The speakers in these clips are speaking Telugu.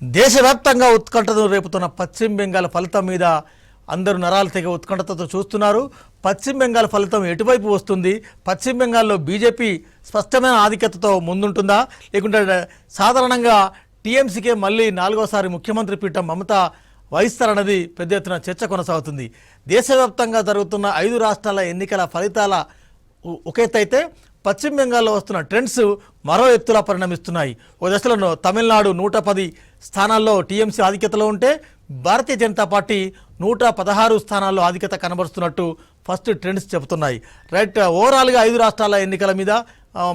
దేశవ్యాప్తంగా ఉత్కంఠను రేపుతున్న పశ్చిమ బెంగాల్ ఫలితం మీద అందరూ నరాలు తెగ ఉత్కంఠతతో చూస్తున్నారు. పశ్చిమ బెంగాల్ ఫలితం ఎటువైపు వస్తుంది? పశ్చిమ బెంగాల్లో బీజేపీ స్పష్టమైన ఆధిక్యతతో ముందుంటుందా, లేకుంటే సాధారణంగా టీఎంసీకే మళ్ళీ నాలుగోసారి ముఖ్యమంత్రి పీఠం మమతా వహిస్తారన్నది పెద్ద ఎత్తున చర్చ కొనసాగుతుంది. దేశవ్యాప్తంగా జరుగుతున్న 5 రాష్ట్రాల ఎన్నికల ఫలితాల ఒక ఎత్తైతే పశ్చిమ బెంగాల్లో వస్తున్న ట్రెండ్స్ మరో ఎత్తులా పరిణమిస్తున్నాయి. ఓ దశలో తమిళనాడు 110 స్థానాల్లో టీఎంసీ ఆధిక్యతలో ఉంటే భారతీయ జనతా పార్టీ 116 స్థానాల్లో ఆధిక్యత కనబరుస్తున్నట్టు ఫస్ట్ ట్రెండ్స్ చెబుతున్నాయి. రైట్, ఓవరాల్గా 5 రాష్ట్రాల ఎన్నికల మీద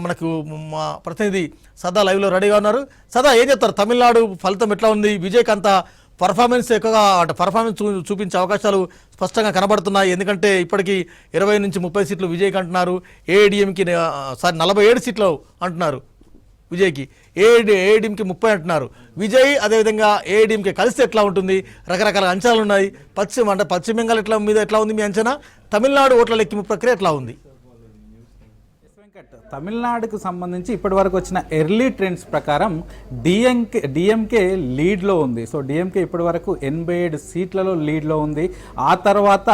మనకు మా ప్రతినిధి సదా లైవ్లో రెడీగా ఉన్నారు. సదా, ఏం చెప్తారు? తమిళనాడు ఫలితం ఎట్లా ఉంది? విజయ్కి పర్ఫార్మెన్స్ ఎక్కువగా పర్ఫార్మెన్స్ చూపించే అవకాశాలు స్పష్టంగా కనబడుతున్నాయి. ఎందుకంటే ఇప్పటికీ 20 నుంచి 30 సీట్లు విజయ్కి అంటున్నారు. ఏఐడిఎంకి 47 సీట్లు అంటున్నారు విజయ్కి, ఏఐడిఎంకి 30 అంటున్నారు. విజయ్ అదేవిధంగా ఏఐడిఎంకి కలిసి ఎట్లా ఉంటుంది? రకరకాల అంచనాలు ఉన్నాయి. పశ్చిమ బెంగాల్ ఎట్లా ఉంది మీ అంచనా? తమిళనాడు ఓట్ల లెక్కింపు ప్రక్రియ ఎట్లా ఉంది? తమిళనాడుకు సంబంధించి ఇప్పటి వరకు వచ్చిన ఎర్లీ ట్రెండ్స్ ప్రకారం డిఎంకే లీడ్లో ఉంది. సో డిఎంకే ఇప్పటి వరకు 87 సీట్లలో లీడ్లో ఉంది. ఆ తర్వాత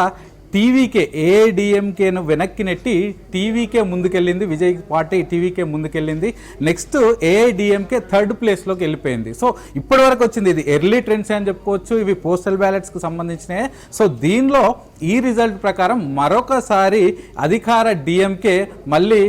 టీవీకే ఏఐడిఎంకేను వెనక్కి నెట్టి టీవీకే ముందుకెళ్ళింది. విజయ్ పార్టీ టీవీకే ముందుకెళ్ళింది. నెక్స్ట్ ఏఐడిఎంకే 3rd ప్లేస్లోకి వెళ్ళిపోయింది. సో ఇప్పటి వరకు వచ్చింది ఇది ఎర్లీ ట్రెండ్స్ అని చెప్పుకోవచ్చు. ఇవి పోస్టల్ బ్యాలెట్స్కి సంబంధించినవి. సో దీనిలో ఈ రిజల్ట్ ప్రకారం మరొకసారి అధికార డిఎంకే మళ్ళీ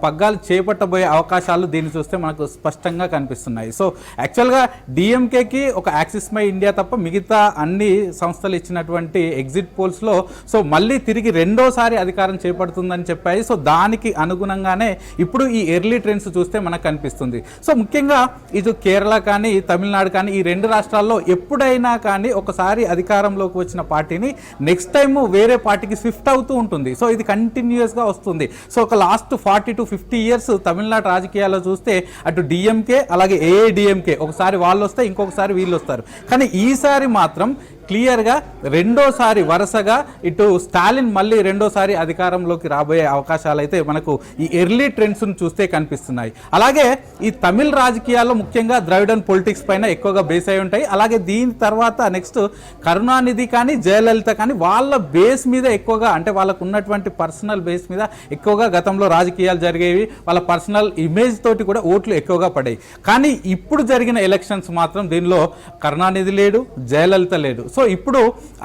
పగ్గాలు చేపట్టబోయే అవకాశాలు దీన్ని చూస్తే మనకు స్పష్టంగా కనిపిస్తున్నాయి. సో యాక్చువల్గా డిఎంకేకి ఒక యాక్సిస్ మై ఇండియా తప్ప మిగతా అన్ని సంస్థలు ఇచ్చినటువంటి ఎగ్జిట్ పోల్స్లో సో మళ్ళీ తిరిగి రెండోసారి అధికారం చేపడుతుందని చెప్పాయి. సో దానికి అనుగుణంగానే ఇప్పుడు ఈ ఎర్లీ ట్రెండ్స్ చూస్తే మనకు కనిపిస్తుంది. సో ముఖ్యంగా ఇటు కేరళ కానీ తమిళనాడు కానీ ఈ 2 రాష్ట్రాల్లో ఎప్పుడైనా కానీ ఒకసారి అధికారంలోకి వచ్చిన పార్టీని నెక్స్ట్ టైం వేరే పార్టీకి స్విఫ్ట్ అవుతూ ఉంటుంది. సో ఇది కంటిన్యూస్గా వస్తుంది. సో ఒక లాస్ట్ 40 to 50 ఇయర్స్ తమిళనాడు రాజకీయాల్లో చూస్తే అటు డిఎంకే అలాగే ఏఐడిఎంకే ఒకసారి వాళ్ళు వస్తే ఇంకొకసారి వీళ్ళు వస్తారు. కానీ ఈసారి మాత్రం క్లియర్గా రెండోసారి వరుసగా ఇటు స్టాలిన్ మళ్ళీ రెండోసారి అధికారంలోకి రాబోయే అవకాశాలు అయితే మనకు ఈ ఎర్లీ ట్రెండ్స్ను చూస్తే కనిపిస్తున్నాయి. అలాగే ఈ తమిళ రాజకీయాల్లో ముఖ్యంగా ద్రవిడన్ పొలిటిక్స్ పైన ఎక్కువగా బేస్ అయి ఉంటాయి. అలాగే దీని తర్వాత నెక్స్ట్ కరుణానిధి కానీ జయలలిత కానీ వాళ్ళ బేస్ మీద ఎక్కువగా, అంటే వాళ్ళకు ఉన్నటువంటి పర్సనల్ బేస్ మీద ఎక్కువగా గతంలో రాజకీయాలు జరిగేవి. వాళ్ళ పర్సనల్ ఇమేజ్ తోటి కూడా ఓట్లు ఎక్కువగా పడాయి. కానీ ఇప్పుడు జరిగిన ఎలక్షన్స్ మాత్రం దీనిలో కరుణానిధి లేడు, జయలలిత లేడు. సో ఇప్పుడు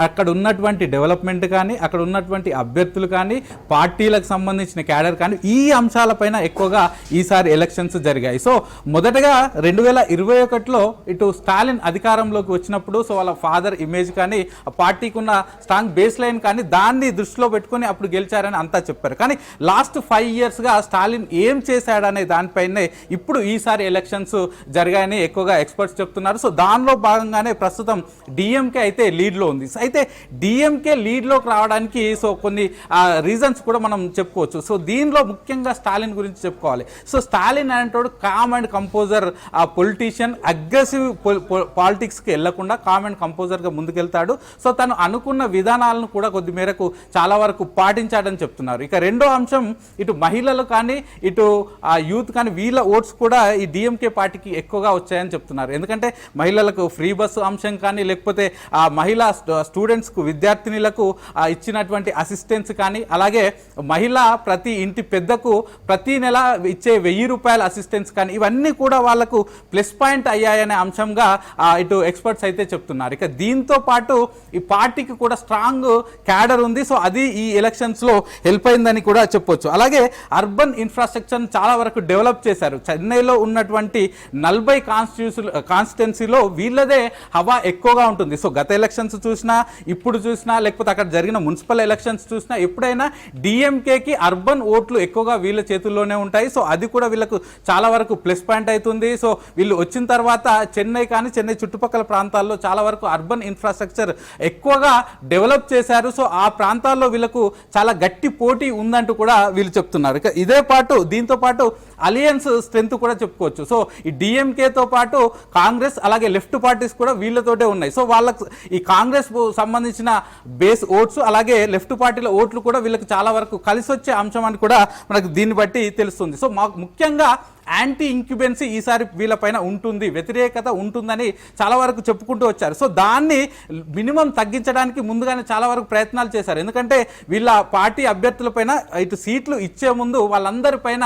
అక్కడ ఉన్నటువంటి డెవలప్మెంట్ కానీ అక్కడ ఉన్నటువంటి అభ్యర్థులు కానీ పార్టీలకు సంబంధించిన క్యాడర్ కానీ ఈ అంశాలపైన ఎక్కువగా ఈసారి ఎలక్షన్స్ జరిగాయి. సో మొదటగా 2021లో ఇటు స్టాలిన్ అధికారంలోకి వచ్చినప్పుడు సో వాళ్ళ ఫాదర్ ఇమేజ్ కానీ ఆ పార్టీకి ఉన్న స్ట్రాంగ్ బేస్ లైన్ కానీ దాన్ని దృష్టిలో పెట్టుకుని అప్పుడు గెలిచారని అంతా చెప్పారు. కానీ లాస్ట్ 5 ఇయర్స్గా స్టాలిన్ ఏం చేశాడనే దానిపైనే ఇప్పుడు ఈసారి ఎలక్షన్స్ జరిగాయని ఎక్కువగా ఎక్స్పర్ట్స్ చెప్తున్నారు. సో దానిలో భాగంగానే ప్రస్తుతం డిఎంకే అయితే లీడ్లో ఉంది. అయితే డిఎంకే లీడ్లోకి రావడానికి సో కొన్ని రీజన్స్ కూడా మనం చెప్పుకోవచ్చు. సో దీనిలో ముఖ్యంగా స్టాలిన్ గురించి చెప్పుకోవాలి. సో స్టాలిన్ అనేటోడు calm and composer politician, aggressive పాలిటిక్స్కి వెళ్లకుండా కామ్ అండ్ కంపోజర్గా ముందుకెళ్తాడు. సో తను అనుకున్న విధానాలను కూడా కొద్ది మేరకు చాలా వరకు పాటించాడని చెప్తున్నారు. ఇక రెండో అంశం ఇటు మహిళలు కానీ ఇటు యూత్ కానీ వీళ్ళ ఓట్స్ కూడా ఈ డిఎంకే పార్టీకి ఎక్కువగా వచ్చాయని చెప్తున్నారు. ఎందుకంటే మహిళలకు ఫ్రీ బస్సు అంశం కానీ లేకపోతే మహిళా స్టూడెంట్స్కు విద్యార్థినులకు ఇచ్చినటువంటి అసిస్టెన్స్ కానీ అలాగే మహిళా ప్రతి ఇంటి పెద్దకు ప్రతి నెల ఇచ్చే 1000 రూపాయల అసిస్టెన్స్ కానీ ఇవన్నీ కూడా వాళ్లకు ప్లస్ పాయింట్ అయ్యాయనే అంశంగా ఇటు ఎక్స్పర్ట్స్ అయితే చెప్తున్నారు. ఇక దీంతో పాటు ఈ పార్టీకి కూడా స్ట్రాంగ్ క్యాడర్ ఉంది. సో అది ఈ ఎలక్షన్స్లో హెల్ప్ అయిందని కూడా చెప్పొచ్చు. అలాగే అర్బన్ ఇన్ఫ్రాస్ట్రక్చర్ చాలా వరకు డెవలప్ చేశారు. చెన్నైలో ఉన్నటువంటి 40 కాన్స్టిట్యున్సీలో వీళ్ళదే హవా ఎక్కువగా ఉంటుంది. సో గత ఎలక్షన్స్ చూసినా ఇప్పుడు చూసినా లేకపోతే అక్కడ జరిగిన మున్సిపల్ ఎలక్షన్స్ చూసినా ఎప్పుడైనా డిఎంకేకి అర్బన్ ఓట్లు ఎక్కువగా వీళ్ళ చేతుల్లోనే ఉంటాయి. సో అది కూడా వీళ్ళకు చాలా వరకు ప్లస్ పాయింట్ అవుతుంది. సో వీళ్ళు వచ్చిన తర్వాత చెన్నై కానీ చెన్నై చుట్టుపక్కల ప్రాంతాల్లో చాలా వరకు అర్బన్ ఇన్ఫ్రాస్ట్రక్చర్ ఎక్కువగా డెవలప్ చేశారు. సో ఆ ప్రాంతాల్లో వీళ్ళకు చాలా గట్టి పోటీ ఉందంటూ కూడా వీళ్ళు చెప్తున్నారు. ఇక దీంతో పాటు అలియన్స్ స్ట్రెంత్ కూడా చెప్పుకోవచ్చు. సో ఈ డిఎంకేతో పాటు కాంగ్రెస్ అలాగే లెఫ్ట్ పార్టీస్ కూడా వీళ్ళతోటే ఉన్నాయి. సో వాళ్ళకు ఈ కాంగ్రెస్ సంబంధించిన బేస్ ఓట్స్ అలాగే లెఫ్ట్ పార్టీల ఓట్లు కూడా వీళ్ళకి చాలా వరకు కలిసి వచ్చే అంశం అని కూడా మనకు దీన్ని బట్టి తెలుస్తుంది. సో ముఖ్యంగా యాంటీ ఇంక్యుబెన్సీ ఈసారి వీళ్ళపైన ఉంటుంది, వ్యతిరేకత ఉంటుందని చాలా వరకు చెప్పుకుంటూ వచ్చారు. సో దాన్ని మినిమం తగ్గించడానికి ముందుగానే చాలా వరకు ప్రయత్నాలు చేశారు. ఎందుకంటే వీళ్ళ పార్టీ అభ్యర్థులపైన ఇటు సీట్లు ఇచ్చే ముందు వాళ్ళందరిపైన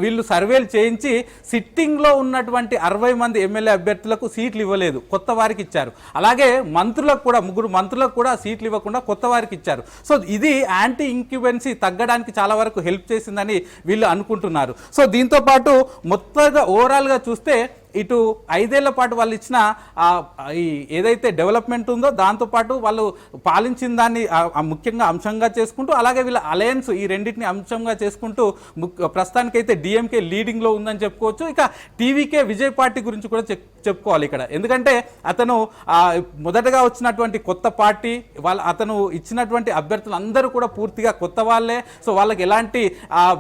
వీళ్ళు సర్వేలు చేయించి సిట్టింగ్లో ఉన్నటువంటి 60 మంది ఎమ్మెల్యే అభ్యర్థులకు సీట్లు ఇవ్వలేదు, కొత్త వారికి ఇచ్చారు. అలాగే మంత్రులకు కూడా 3 మంత్రులకు కూడా సీట్లు ఇవ్వకుండా కొత్త వారికి ఇచ్చారు. సో ఇది యాంటీ ఇంక్యుబెన్సీ తగ్గడానికి చాలా వరకు హెల్ప్ చేసిందని వీళ్ళు అనుకుంటున్నారు. సో దీంతో పాటు మొత్తంగా ఓవరాల్గా చూస్తే ఇటు 5 ఏళ్ల పాటు వాళ్ళు ఇచ్చిన ఈ ఏదైతే డెవలప్మెంట్ ఉందో దాంతోపాటు వాళ్ళు పాలించిన దాన్ని ముఖ్యంగా అంశంగా చేసుకుంటూ, అలాగే వీళ్ళ అలయన్స్ ఈ రెండింటిని అంశంగా చేసుకుంటూ ప్రస్తుతానికైతే డిఎంకే లీడింగ్లో ఉందని చెప్పుకోవచ్చు. ఇక టీవీకే విజయ్ పార్టీ గురించి కూడా చెప్పుకోవాలి ఇక్కడ. ఎందుకంటే అతను మొదటగా వచ్చినటువంటి కొత్త పార్టీ, అతను ఇచ్చినటువంటి అభ్యర్థులు అందరూ కూడా పూర్తిగా కొత్త వాళ్ళే. సో వాళ్ళకి ఎలాంటి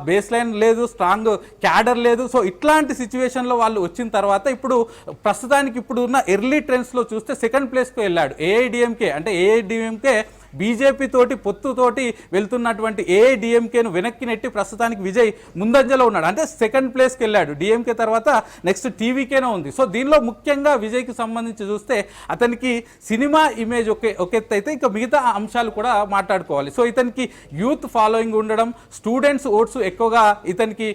బేస్ లైన్ లేదు, స్ట్రాంగ్ క్యాడర్ లేదు. సో ఇట్లాంటి సిచ్యువేషన్లో వాళ్ళు వచ్చిన తర్వాత ఇప్పుడు ప్రస్తుతానికి ఇప్పుడు ఉన్న ఎర్లీ ట్రెండ్స్లో చూస్తే సెకండ్ ప్లేస్కి వెళ్ళాడు ఏఐడిఎంకే బీజేపీ తోటి పొత్తుతోటి వెళ్తున్నటువంటి ఏఐడిఎంకేను వెనక్కి నెట్టి ప్రస్తుతానికి విజయ్ ముందంజలో ఉన్నాడు. అంటే సెకండ్ ప్లేస్కి వెళ్ళాడు. డిఎంకే తర్వాత నెక్స్ట్ టీవీకేనే ఉంది. సో దీనిలో ముఖ్యంగా విజయ్కి సంబంధించి చూస్తే అతనికి సినిమా ఇమేజ్ ఒక ఎత్తు అయితే ఇంకా మిగతా అంశాలు కూడా మాట్లాడుకోవాలి. సో ఇతనికి యూత్ ఫాలోయింగ్ ఉండడం, స్టూడెంట్స్ ఓట్స్ ఎక్కువగా ఇతనికి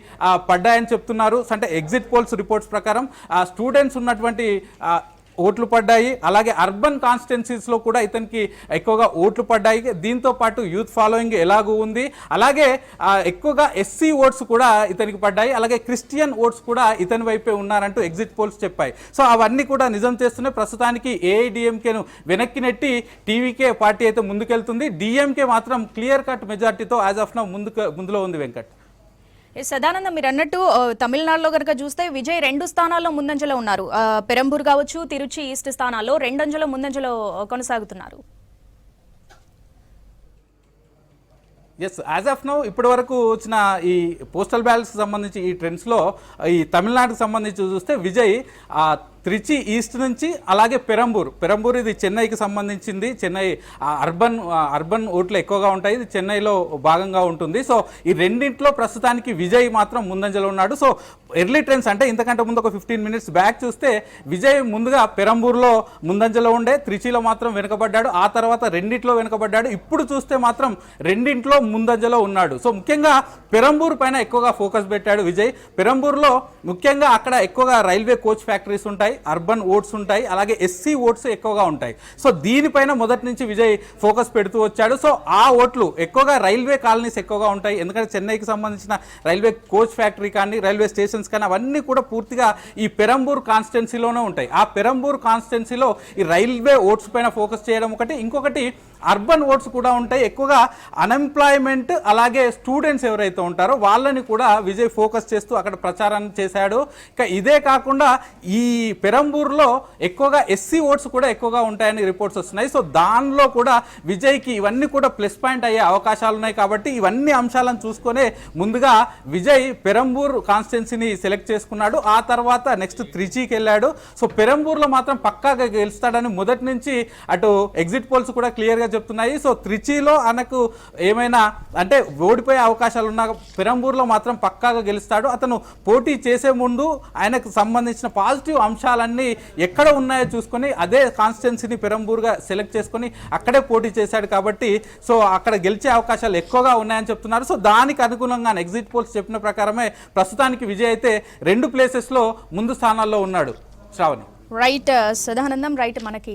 పడ్డాయని చెప్తున్నారు. అంటే ఎగ్జిట్ పోల్స్ రిపోర్ట్స్ ప్రకారం స్టూడెంట్స్ ఉన్నటువంటి ఓట్లు పడ్డాయి. అలాగే అర్బన్ కాన్స్టిట్యున్సీస్లో కూడా ఇతనికి ఎక్కువగా ఓట్లు పడ్డాయి. దీంతో పాటు యూత్ ఫాలోయింగ్ ఎలాగూ ఉంది. అలాగే ఎక్కువగా ఎస్సీ ఓట్స్ కూడా ఇతనికి పడ్డాయి. అలాగే క్రిస్టియన్ ఓట్స్ కూడా ఇతని వైపే ఉన్నారంటూ ఎగ్జిట్ పోల్స్ చెప్పాయి. సో అవన్నీ కూడా నిజం చేస్తున్నాయి. ప్రస్తుతానికి ఏఐడిఎంకేను వెనక్కి నెట్టి టీవీకే పార్టీ అయితే ముందుకెళ్తుంది. డిఎంకే మాత్రం క్లియర్ కట్ మెజార్టీతో యాజ్ ఆఫ్ నౌ ముందులో ఉంది. వెంకట్, సదానందం, మీరు అన్నట్టు తమిళనాడులో కనుక చూస్తే విజయ్ 2 స్థానాల్లో ముందంజలో ఉన్నారు. పెరంబూర్ కావచ్చు, తిరుచి ఈస్ట్ స్థానాల్లో 2 ముందంజలో కొనసాగుతున్నారు. ఎస్, యాజ్ ఆఫ్ నౌ ఇప్పటి వరకు వచ్చిన ఈ పోస్టల్ బ్యాలెట్స్కి సంబంధించి ఈ ట్రెండ్స్లో ఈ తమిళనాడుకు సంబంధించి చూస్తే విజయ్ త్రిచి ఈస్ట్ నుంచి, అలాగే పెరంబూర్ ఇది చెన్నైకి సంబంధించింది. చెన్నై అర్బన్ ఓట్లు ఎక్కువగా ఉంటాయి, ఇది చెన్నైలో భాగంగా ఉంటుంది. సో ఈ రెండింటిలో ప్రస్తుతానికి విజయ్ మాత్రం ముందంజలో ఉన్నాడు. సో ఎర్లీ ట్రెండ్స్ అంటే ఇంతకంటే ముందు ఒక 15 మినిట్స్ బ్యాక్ చూస్తే విజయ్ ముందుగా పెరంబూర్లో ముందంజలో ఉండే, త్రిచిలో మాత్రం వెనుకబడ్డాడు, ఆ తర్వాత రెండింటిలో వెనుకబడ్డాడు. ఇప్పుడు చూస్తే మాత్రం రెండింటిలో ముందంజలో ఉన్నాడు. సో ముఖ్యంగా పెరంబూర్ పైన ఎక్కువగా ఫోకస్ పెట్టాడు విజయ్. పెరంబూర్లో ముఖ్యంగా అక్కడ ఎక్కువగా రైల్వే కోచ్ ఫ్యాక్టరీస్ ఉంటాయి, అర్బన్ ఓట్స్ ఉంటాయి, అలాగే ఎస్సీ ఓట్స్ ఎక్కువగా ఉంటాయి. సో దీనిపైన మొదటి నుంచి విజయ్ ఫోకస్ పెడుతూ వచ్చాడు. సో ఆ ఓట్లు ఎక్కువగా రైల్వే కాలనీస్ ఎక్కువగా ఉంటాయి. ఎందుకంటే చెన్నైకి సంబంధించిన రైల్వే కోచ్ ఫ్యాక్టరీ కానీ, రైల్వే స్టేషన్స్ కానీ అవన్నీ కూడా పూర్తిగా ఈ పెరంబూర్ కాన్స్టిట్యున్సీలోనే ఉంటాయి. ఆ పెరంబూర్ కాన్స్టిట్యున్సీలో ఈ రైల్వే ఓట్స్ పైన ఫోకస్ చేయడం ఒకటి, ఇంకొకటి అర్బన్ ఓట్స్ కూడా ఉంటాయి. ఎక్కువగా అన్ఎంప్లాయ్మెంట్ అలాగే స్టూడెంట్స్ ఎవరైతే ఉంటారో వాళ్ళని కూడా విజయ్ ఫోకస్ చేస్తూ అక్కడ ప్రచారాన్ని చేశాడు. ఇక ఇదే కాకుండా ఈ పెరంబూర్లో ఎక్కువగా ఎస్సీ ఓట్స్ కూడా ఎక్కువగా ఉంటాయని రిపోర్ట్స్ వస్తున్నాయి. సో దానిలో కూడా విజయ్కి ఇవన్నీ కూడా ప్లస్ పాయింట్ అయ్యే అవకాశాలు ఉన్నాయి. కాబట్టి ఇవన్నీ అంశాలను చూసుకొనే ముందుగా విజయ్ పెరంబూర్ కాన్స్టిట్యున్సీని సెలెక్ట్ చేసుకున్నాడు. ఆ తర్వాత నెక్స్ట్ త్రిచికి వెళ్ళాడు. సో పెరంబూర్లో మాత్రం పక్కాగా గెలుస్తాడని మొదటి నుంచి అటు ఎగ్జిట్ పోల్స్ కూడా క్లియర్గా చెప్తున్నాయి. సో త్రిచిలో ఆయనకు ఏమైనా అంటే ఓడిపోయే అవకాశాలు ఉన్నా పెరంబూర్లో మాత్రం పక్కాగా గెలుస్తాడు. అతను పోటీ చేసే ముందు ఆయనకు సంబంధించిన పాజిటివ్ అంశాలన్నీ ఎక్కడ ఉన్నాయో చూసుకొని అదే కాన్స్టిట్యున్సీని పెరంబూర్గా సెలెక్ట్ చేసుకొని అక్కడే పోటీ చేశాడు. కాబట్టి సో అక్కడ గెలిచే అవకాశాలు ఎక్కువగా ఉన్నాయని చెప్తున్నారు. సో దానికి అనుగుణంగా ఎగ్జిట్ పోల్స్ చెప్పిన ప్రకారమే ప్రస్తుతానికి విజయ్ అయితే 2 ప్లేసెస్లో ముందు స్థానాల్లో ఉన్నాడు. Shravani, right Sadanandam, right. మనకి